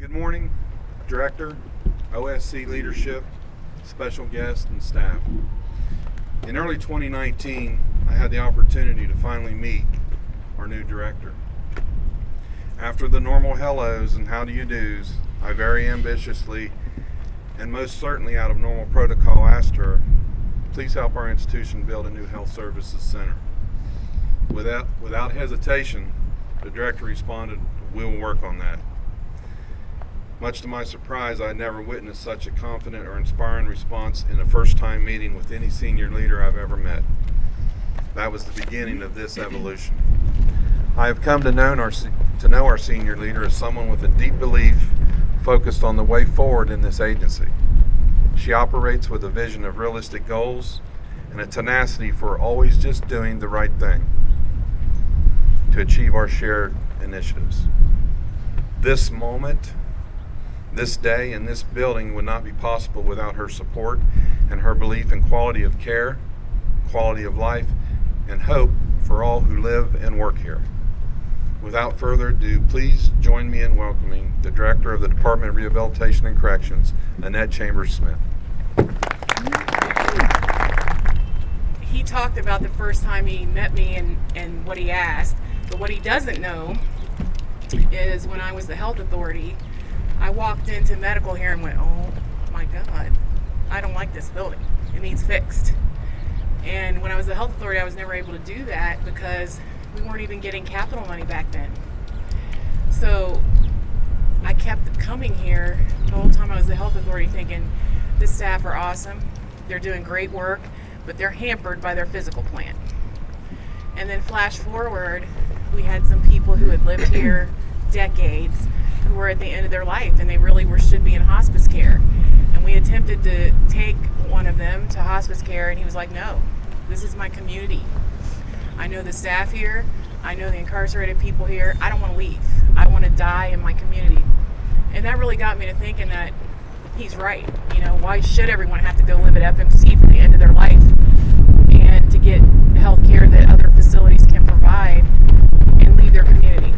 Good morning, Director, OFCC leadership, special guests, and staff. In early 2019, I had the opportunity to finally meet our new director. After the normal hellos and how do you do's, I very ambitiously and most certainly out of normal protocol asked her, please help our institution build a new health services center. Without hesitation, the director responded, we'll work on that. Much to my surprise, I had never witnessed such a confident or inspiring response in a first-time meeting with any senior leader I've ever met. That was the beginning of this evolution. I have come to know our senior leader as someone with a deep belief focused on the way forward in this agency. She operates with a vision of realistic goals and a tenacity for always just doing the right thing to achieve our shared initiatives. This moment, this day, and this building would not be possible without her support and her belief in quality of care, quality of life, and hope for all who live and work here. Without further ado, please join me in welcoming the Director of the Department of Rehabilitation and Corrections, Annette Chambers-Smith. He talked about the first time he met me and what he asked, but what he doesn't know is when I was the health authority, I walked into medical here and went, oh my God, I don't like this building. It needs fixed. And when I was the health authority, I was never able to do that because we weren't even getting capital money back then. So I kept coming here the whole time I was the health authority thinking, the staff are awesome, they're doing great work, but they're hampered by their physical plan. And then flash forward, we had some people who had lived here decades who were at the end of their life and they really should be in hospice care. And we attempted to take one of them to hospice care and he was like, no, this is my community. I know the staff here, I know the incarcerated people here, I don't want to leave. I want to die in my community. And that really got me to thinking that he's right. You know, why should everyone have to go live at FMC for the end of their life and to get health care that other facilities can provide and leave their community?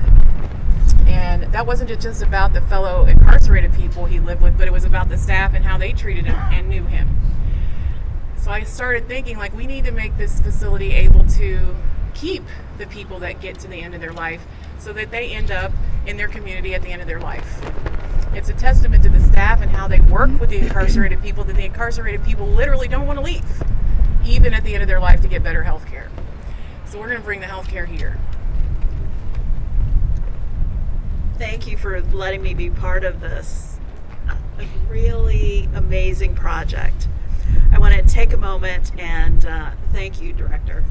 And that wasn't just about the fellow incarcerated people he lived with, but it was about the staff and how they treated him and knew him. So I started thinking, like, we need to make this facility able to keep the people that get to the end of their life so that they end up in their community at the end of their life. It's a testament to the staff and how they work with the incarcerated people that the incarcerated people literally don't want to leave, even at the end of their life, to get better health care. So we're going to bring the health care here. Thank you for letting me be part of this really amazing project. I want to take a moment and thank you, Director.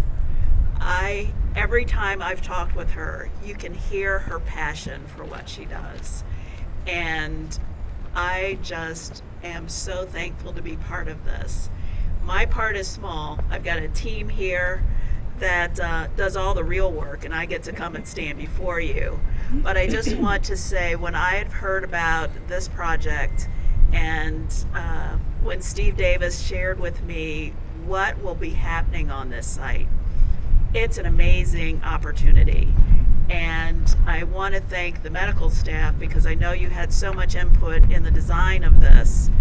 Every time I've talked with her, you can hear her passion for what she does. And I just am so thankful to be part of this. My part is small. I've got a team here that does all the real work, and I get to come and stand before you. But I just want to say, when I had heard about this project and when Steve Davis shared with me what will be happening on this site, it's an amazing opportunity. And I want to thank the medical staff because I know you had so much input in the design of this.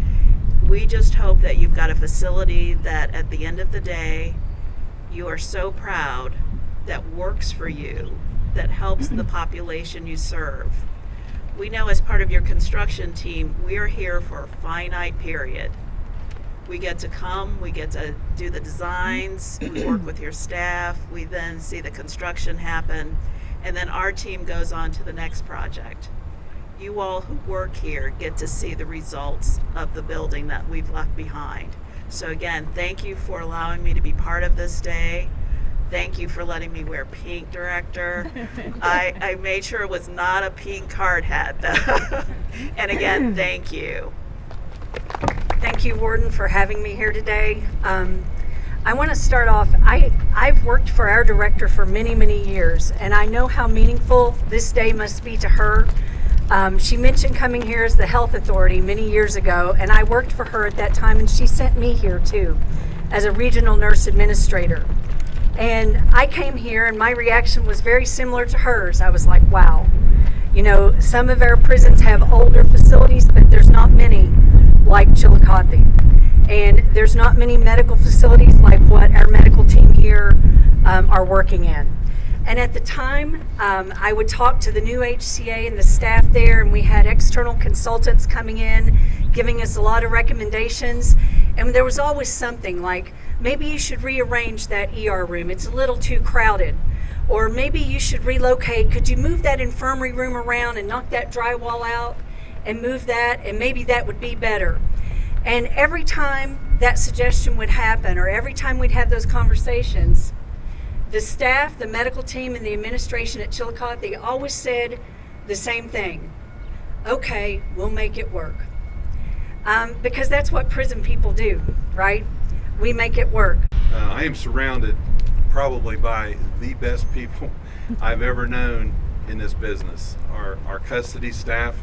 We just hope that you've got a facility that at the end of the day, you are so proud, that works for you, that helps the population you serve. We know as part of your construction team, we're here for a finite period. We get to come, we get to do the designs, we work with your staff, we then see the construction happen, and then our team goes on to the next project. You all who work here get to see the results of the building that we've left behind. So again, thank you for allowing me to be part of this day. Thank you for letting me wear pink, Director. I made sure it was not a pink hard hat, though. And again, thank you. Thank you, Warden, for having me here today. I want to start off, I've worked for our director for many, many years, and I know how meaningful this day must be to her. She mentioned coming here as the health authority many years ago, and I worked for her at that time, and she sent me here too, as a regional nurse administrator. And I came here, and my reaction was very similar to hers. I was like, wow. You know, some of our prisons have older facilities, but there's not many like Chillicothe. And there's not many medical facilities like what our medical team here are working in. And at the time, I would talk to the new HCA and the staff there, and we had external consultants coming in, giving us a lot of recommendations. And there was always something like, maybe you should rearrange that ER room. It's a little too crowded. Or maybe you should relocate. Could you move that infirmary room around and knock that drywall out and move that? And maybe that would be better. And every time that suggestion would happen, or every time we'd have those conversations, the staff, the medical team, and the administration at Chillicothe, they always said the same thing. Okay, we'll make it work. Because that's what prison people do, right? We make it work. I am surrounded probably by the best people I've ever known in this business. Our custody staff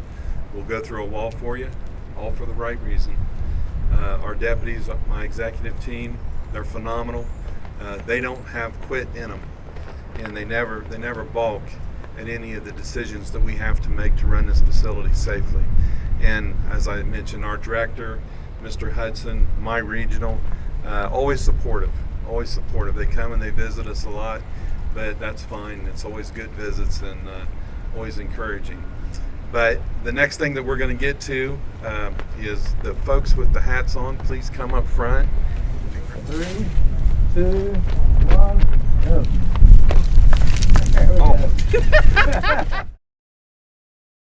will go through a wall for you, all for the right reason. Our deputies, my executive team, they're phenomenal. They don't have quit in them, and they never balk at any of the decisions that we have to make to run this facility safely. And as I mentioned, our director, Mr. Hudson, my regional, always supportive. They come and they visit us a lot, but that's fine. It's always good visits and always encouraging. But the next thing that we're going to get to is the folks with the hats on. Please come up front. 3, 2, 1, go. Oh.